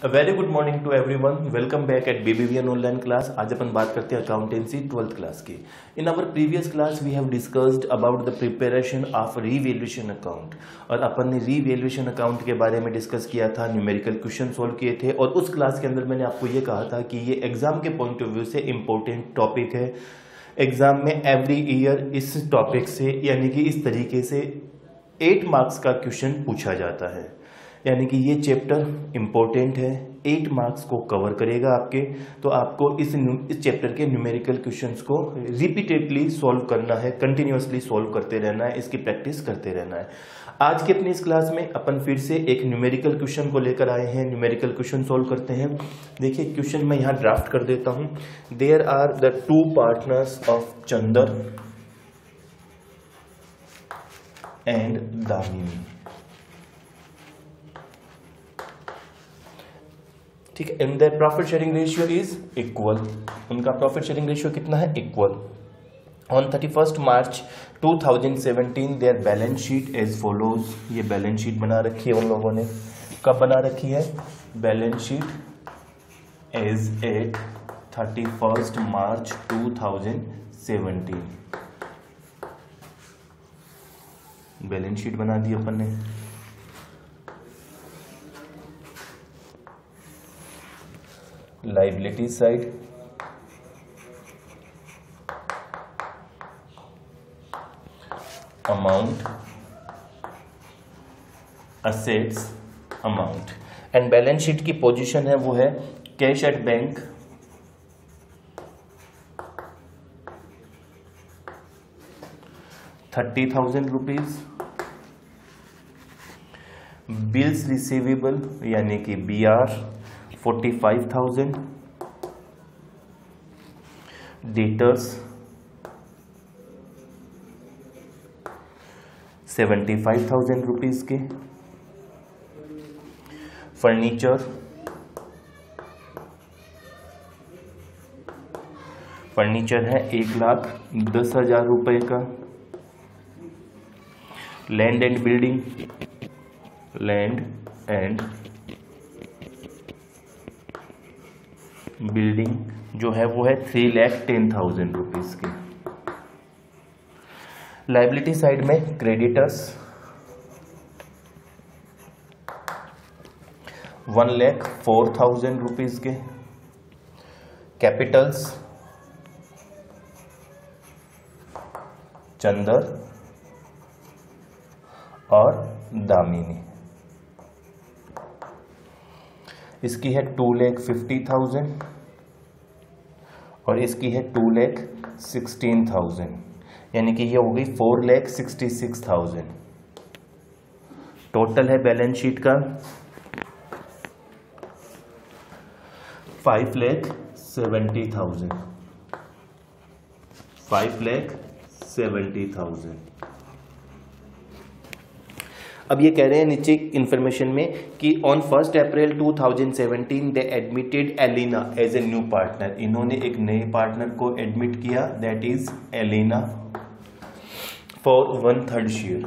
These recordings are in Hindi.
Very good morning to everyone. Welcome back at BBVN online class. आज अपन बात करते हैं अकाउंटेंसी 12th क्लास की। In our previous class we have discussed about the preparation of revaluation account, और अपन ने रीवैल्यूएशन अकाउंट के बारे में डिस्कस किया था, न्यूमेरिकल क्वेश्चन सॉल्व किए थे, और उस क्लास के अंदर मैंने आपको ये कहा था कि ये एग्जाम के पॉइंट ऑफ व्यू से इंपॉर्टेंट टॉपिक है। एग्जाम में एवरी ईयर इस टॉपिक से यानी कि इस तरीके से 8 मार्क्स का क्वेश्चन पूछा जाता है, यानी कि ये चैप्टर इम्पोर्टेंट है, 8 मार्क्स को कवर करेगा आपके। तो आपको इस चैप्टर के न्यूमेरिकल क्वेश्चंस को रिपीटेडली सॉल्व करना है, कंटिन्यूअसली सॉल्व करते रहना है, इसकी प्रैक्टिस करते रहना है। आज के अपनी इस क्लास में अपन फिर से एक न्यूमेरिकल क्वेश्चन को लेकर आए हैं। न्यूमेरिकल क्वेश्चन सॉल्व करते हैं। देखिए क्वेश्चन मैं यहाँ ड्राफ्ट कर देता हूँ। There are the 2 partners of Chandar and Damini. ठीक है, and their profit sharing ratio is equal. उनका प्रॉफिट शेयरिंग रेशियो कितना है? Equal. On 31 March 2017 their balance sheet as follows. ये बैलेंस शीट बना रखी है उन लोगों ने। कब बना रखी है? Balance sheet as eight 31 March 2017। Balance sheet बना दी अपन ने। Liability side, amount, assets, amount, and balance sheet की पोजीशन है वो है cash at bank, ₹30,000, bills receivable यानी कि BR 45,000, डेटर्स 75,000 रुपीज के, फर्नीचर है 1,10,000 रुपए का, लैंड एंड बिल्डिंग जो है वो है 3,10,000 रुपीज की। लाइबिलिटी साइड में क्रेडिटर्स 1,04,000 रुपीज के, कैपिटल्स चंदर और दामिनी, इसकी है 2,50,000 और इसकी है 2,16,000, यानी कि ये हो गई 4,66,000। टोटल है बैलेंस शीट का 5,70,000। 5,70,000। अब ये कह रहे हैं नीचे इंफॉर्मेशन में कि on 1 April 2017 they admitted Elina as a new partner. इन्होंने एक नए पार्टनर को एडमिट किया, that is Elina, for 1/3 share.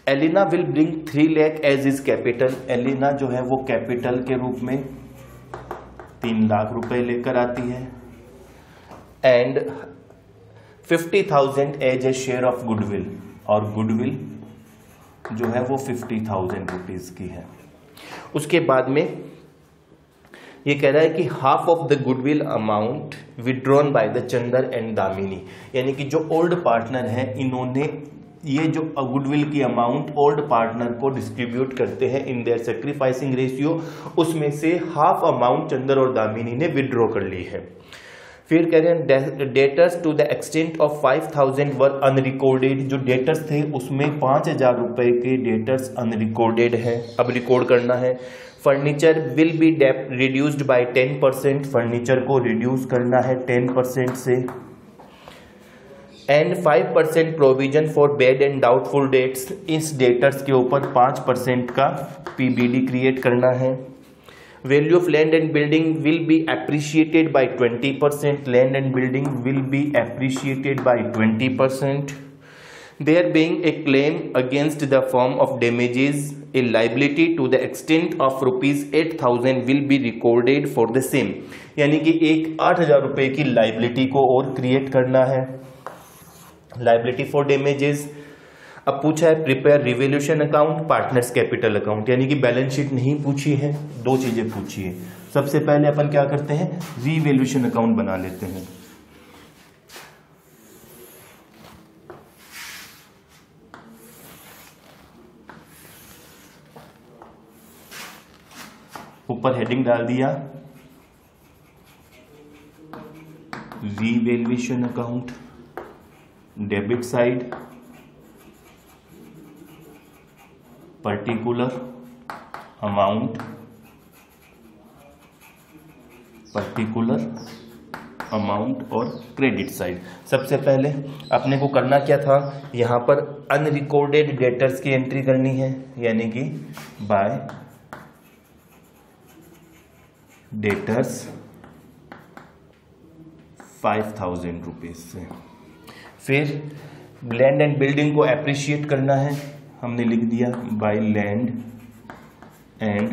Elina will bring 3 lakh as is capital. Elina जो है वो कैपिटल के रूप में 3 लाख रुपए लेकर आती है, and 50,000 as a share of goodwill, और गुडविल जो है वो 50,000 रुपीज की है। उसके बाद में ये कह रहा है कि half of the goodwill amount withdrawn by the Chandar and Damini, यानी कि जो ओल्ड पार्टनर है इन्होंने ये जो गुडविल की अमाउंट ओल्ड पार्टनर को डिस्ट्रीब्यूट करते हैं इन देयर सैक्रिफाइसिंग रेशियो, उसमें से हाफ अमाउंट चंदर और दामिनी ने विड्रॉ कर ली है। फिर कह रहे हैं debtors to the extent of 5,000 were unrecorded. जो डेटर्स थे उसमें 5,000 रुपए के डेटर्स अनरिकॉर्डेड है, अब रिकॉर्ड करना है। Furniture will be reduced by 10%, furniture को रिड्यूस करना है 10% से, and 5% provision for bad and doubtful debts. इस डेटर्स के ऊपर 5% का PBD क्रिएट करना है। Value of land and building will be appreciated by 20%. Land and building will be appreciated by 20%. there being a claim against the firm of damages, a liability to the extent of rupees 8,000 will be recorded for the same। यानी कि एक 8,000 रुपए की लाइबिलिटी को और क्रिएट करना है, लाइबिलिटी फॉर डेमेजेस। अब पूछा है prepare revolution account, partners capital account, यानी कि बैलेंस शीट नहीं पूछी है, दो चीजें पूछी है। सबसे पहले अपन क्या करते हैं, रिवोल्यूशन अकाउंट बना लेते हैं। ऊपर हेडिंग डाल दिया revaluation account, debit side particular amount, और क्रेडिट साइड। सबसे पहले अपने को करना क्या था, यहां पर अनरिकॉर्डेड डेटर्स की एंट्री करनी है, यानी कि बाय डेटर्स 5,000 रुपीज से। फिर लैंड एंड बिल्डिंग को एप्रिशिएट करना है, हमने लिख दिया बाय लैंड एंड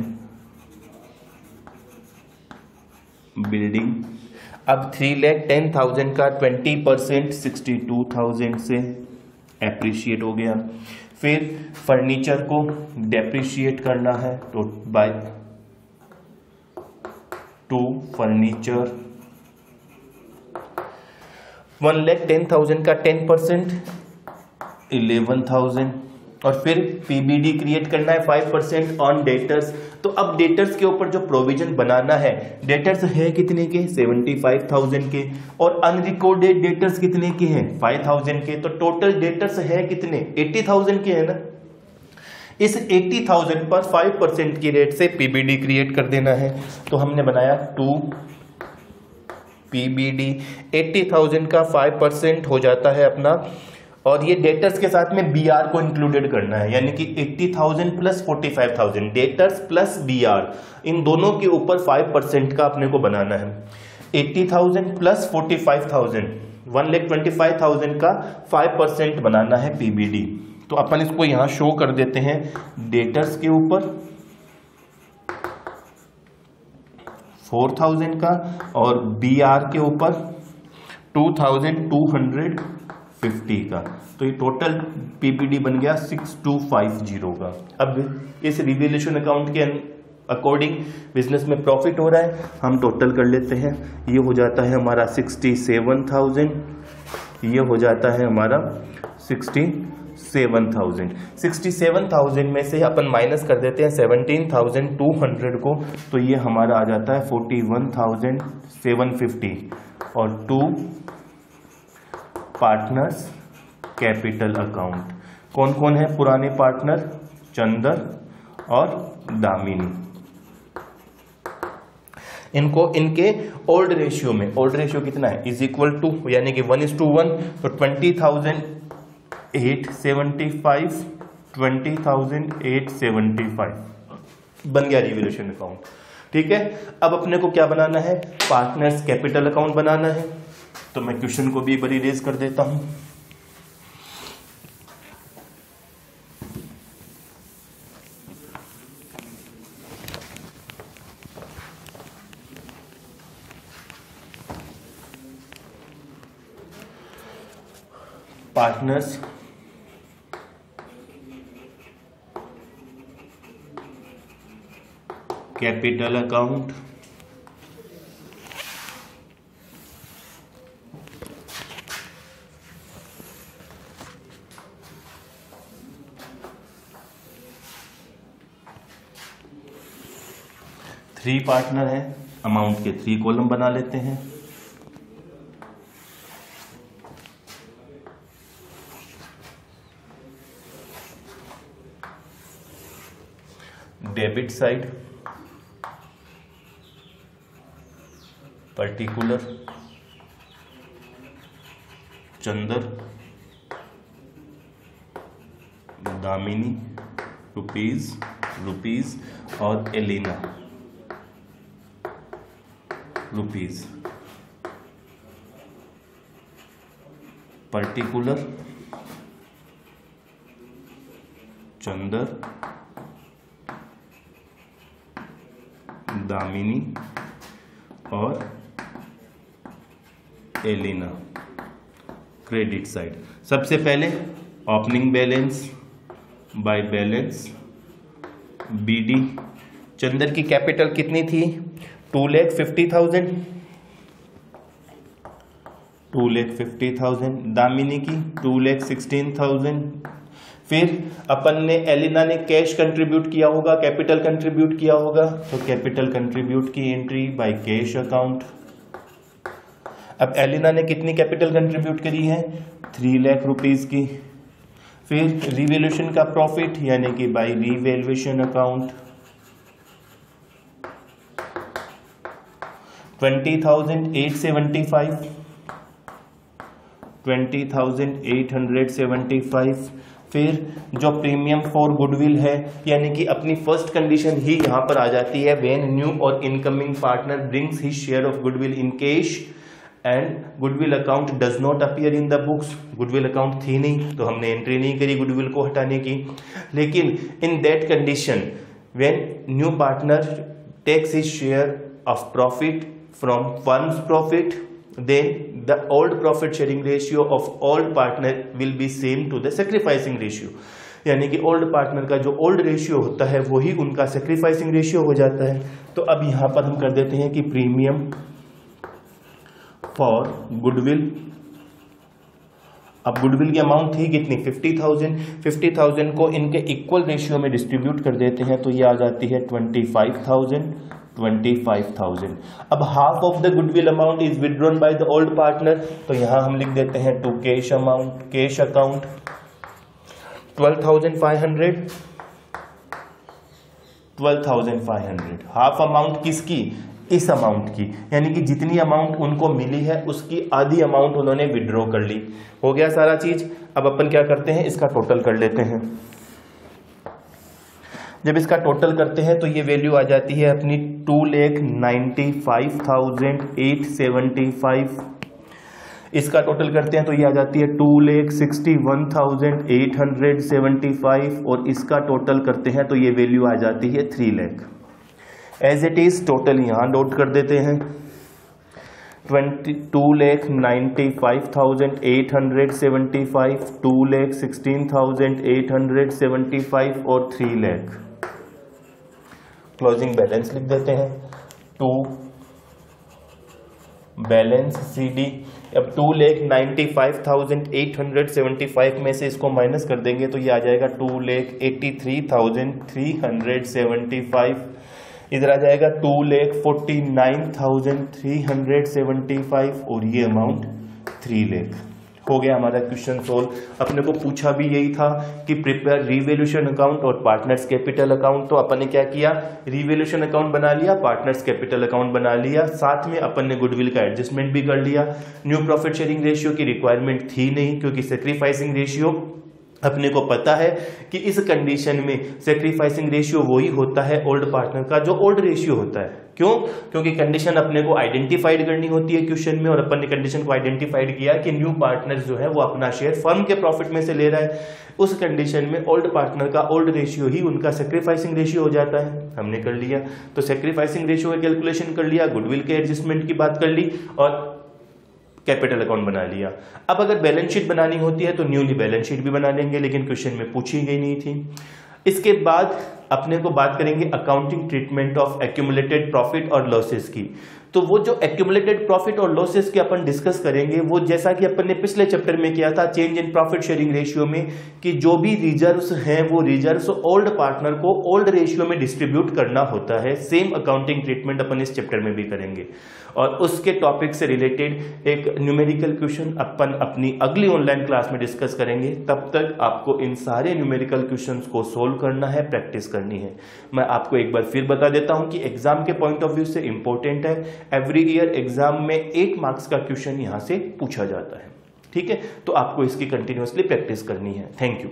बिल्डिंग। अब 3,10,000 का 20% 62,000 से एप्रिशिएट हो गया। फिर फर्नीचर को डेप्रिशिएट करना है, तो बाय टू फर्नीचर 1,10,000 का 10% 11,000। और फिर पीबीडी क्रिएट करना है 5% ऑन डेटर्स। तो अब डेटर्स के ऊपर जो प्रोविजन बनाना है, डेटर्स है कितने के, 75,000 के, और अनरिकॉर्डेड डेटर्स कितने के हैं, 5,000 के। तो टोटल डेटर्स है कितने, 80,000 के है ना। इस 80,000 पर 5% की रेट से पीबीडी क्रिएट कर देना है। तो हमने बनाया 2 पीबीडी, 80,000 का 5% हो जाता है अपना, और ये डेटर्स के साथ में बीआर को इंक्लूडेड करना है, यानी कि 80,000 प्लस 45,000, डेटर्स प्लस बीआर, इन दोनों के ऊपर 5% का अपने को बनाना है। 80,000 प्लस 45,000, 1,25,000 का 5% बनाना है पीबीडी। तो अपन इसको यहां शो कर देते हैं डेटर्स के ऊपर 4,000 का, और बीआर के ऊपर 2,250 का। तो ये टोटल पीबीडी बन गया 6,250 का। अब इस रिवैल्यूएशन अकाउंट के अकॉर्डिंग बिजनेस में प्रॉफिट हो रहा है, हम टोटल कर लेते हैं। ये हो जाता है हमारा 67,000, ये हो जाता है हमारा 67,000। 67,000 में से अपन माइनस कर देते हैं 17,200 को, तो ये हमारा आ जाता है 41,750। और 2 पार्टनर्स कैपिटल अकाउंट, कौन कौन है पुराने पार्टनर, चंदर और दामिनी। इनको इनके ओल्ड रेशियो में, ओल्ड रेशियो कितना है, इज इक्वल टू, यानी कि 1:1, तो 20,875 20,875 बन गया रिवैल्यूएशन अकाउंट। ठीक है, अब अपने को क्या बनाना है, पार्टनर्स कैपिटल अकाउंट बनाना है। तो मैं क्वेश्चन को भी एक बार इरेज कर देता हूं। Partners capital account, three partner है, अमाउंट के 3 कॉलम बना लेते हैं। Debit side particular Chander, Damini rupees और एलिना रुपीज। पर्टिकुलर चंदर, दामिनी और एलिना। क्रेडिट साइड, सबसे पहले opening balance by balance BD. Chander की कैपिटल कितनी थी? 2,50,000, 2,50,000। दामिनी की 2,16,000। फिर अपन ने एलिना ने कैश कंट्रीब्यूट किया होगा, कैपिटल कंट्रीब्यूट किया होगा, तो कैपिटल कंट्रीब्यूट की एंट्री बाय कैश अकाउंट। अब एलिना ने कितनी कैपिटल कंट्रीब्यूट करी है? 3 लाख रुपीस की। फिर रिवैल्यूएशन का प्रॉफिट यानी कि बाय रिवैल्यूएशन अकाउंट 20,875, 20,875। फिर जो प्रीमियम फॉर गुडविल है यानी कि अपनी फर्स्ट कंडीशन ही यहां पर आ जाती है, व्हेन न्यू और incoming partner brings his share of goodwill in cash and goodwill account does not appear in the books. Goodwill account थी नहीं तो हमने एंट्री नहीं करी गुडविल को हटाने की, लेकिन in that condition when new partner takes his share of profit from firms profit, then the old profit sharing ratio of old partner will be same to the sacrificing ratio। यानी कि ओल्ड पार्टनर का जो ओल्ड रेशियो होता है वही उनका सेक्रीफाइसिंग रेशियो हो जाता है। तो अब यहां पर हम कर देते हैं कि प्रीमियम फॉर गुडविल। अब गुडविल की अमाउंट थी कितनी? 50,000। 50,000 को इनके इक्वल रेशियो में डिस्ट्रीब्यूट कर देते हैं तो ये आ जाती है 25,000। अब half of the goodwill amount is withdrawn by the old partner, तो यहां हम लिख देते हैं to cash amount, cash account 12,500। 12,500 half amount किसकी? इस अमाउंट की, यानी कि जितनी अमाउंट उनको मिली है उसकी आधी अमाउंट उन्होंने विड्रॉ कर ली। हो गया सारा चीज। अब अपन क्या करते हैं, इसका टोटल कर लेते हैं। जब इसका टोटल करते हैं तो ये वैल्यू आ जाती है अपनी 2,95,875। इसका टोटल करते हैं तो ये आ जाती है 2,61,875 और इसका टोटल करते हैं तो ये वैल्यू आ जाती है 3 lakh. As it is total यहां नोट कर देते हैं 2,95,875, 2,16,875 और 3 लाख। क्लोजिंग बैलेंस लिख देते हैं, टू बैलेंस CD। अब 2,95,875 में से इसको माइनस कर देंगे तो ये आ जाएगा 2,83,375। इधर आ जाएगा 2,49,375 और ये अमाउंट 3 लाख। हो गया हमारा क्वेश्चन सोल्व। अपने को पूछा भी यही था कि प्रिपेयर रिवैल्यूएशन अकाउंट और पार्टनर्स कैपिटल अकाउंट। तो अपन ने क्या किया, रिवैल्यूएशन अकाउंट बना लिया, पार्टनर्स कैपिटल अकाउंट बना लिया, साथ में अपन ने गुडविल का एडजस्टमेंट भी कर लिया। न्यू प्रॉफिट शेयरिंग रेशियो की रिक्वायरमेंट थी नहीं क्योंकि सेक्रीफाइसिंग रेशियो अपने को पता है कि इस कंडीशन में सेक्रीफाइसिंग रेशियो वही होता है ओल्ड पार्टनर का जो ओल्ड रेशियो होता है। क्यों? क्योंकि कंडीशन अपने को आइडेंटिफाइड करनी होती है क्वेश्चन में, और अपन ने कंडीशन को आइडेंटिफाइड किया कि न्यू पार्टनर जो है वो अपना शेयर फर्म के प्रॉफिट में से ले रहा है। उस कंडीशन में ओल्ड पार्टनर का ओल्ड रेशियो ही उनका सेक्रीफाइसिंग रेशियो हो जाता है। हमने कर लिया, तो सेक्रीफाइसिंग रेशियो का कैलकुलेशन कर लिया, गुडविल के एडजस्टमेंट की बात कर ली और कैपिटल अकाउंट बना लिया। अब अगर बैलेंस शीट बनानी होती है तो न्यूली बैलेंस शीट भी बना लेंगे, लेकिन क्वेश्चन में पूछी गई नहीं थी। इसके बाद अपने को बात करेंगे accounting treatment of accumulated profit और लॉसेस की। तो वो जो एक्यूमुलेटेड प्रॉफिट और लॉसेस के अपन डिस्कस करेंगे वो जैसा कि अपन ने पिछले चैप्टर में किया था change in profit sharing ratio में, कि जो भी रिजर्व्स हैं वो रिजर्व्स ओल्ड पार्टनर को ओल्ड रेशियो में डिस्ट्रीब्यूट करना होता है। सेम अकाउंटिंग ट्रीटमेंट अपन इस चैप्टर में भी करेंगे और उसके टॉपिक से रिलेटेड एक न्यूमेरिकल क्वेश्चन अपन अपनी अगली ऑनलाइन क्लास में डिस्कस करेंगे। तब तक आपको इन सारे न्यूमेरिकल क्वेश्चंस को सोल्व करना है, प्रैक्टिस करनी है। मैं आपको एक बार फिर बता देता हूं कि एग्जाम के पॉइंट ऑफ व्यू से इंपॉर्टेंट है। एवरी ईयर एग्जाम में 8 मार्क्स का क्वेश्चन यहां से पूछा जाता है। ठीक है, तो आपको इसकी कंटिन्यूअसली प्रैक्टिस करनी है। Thank you.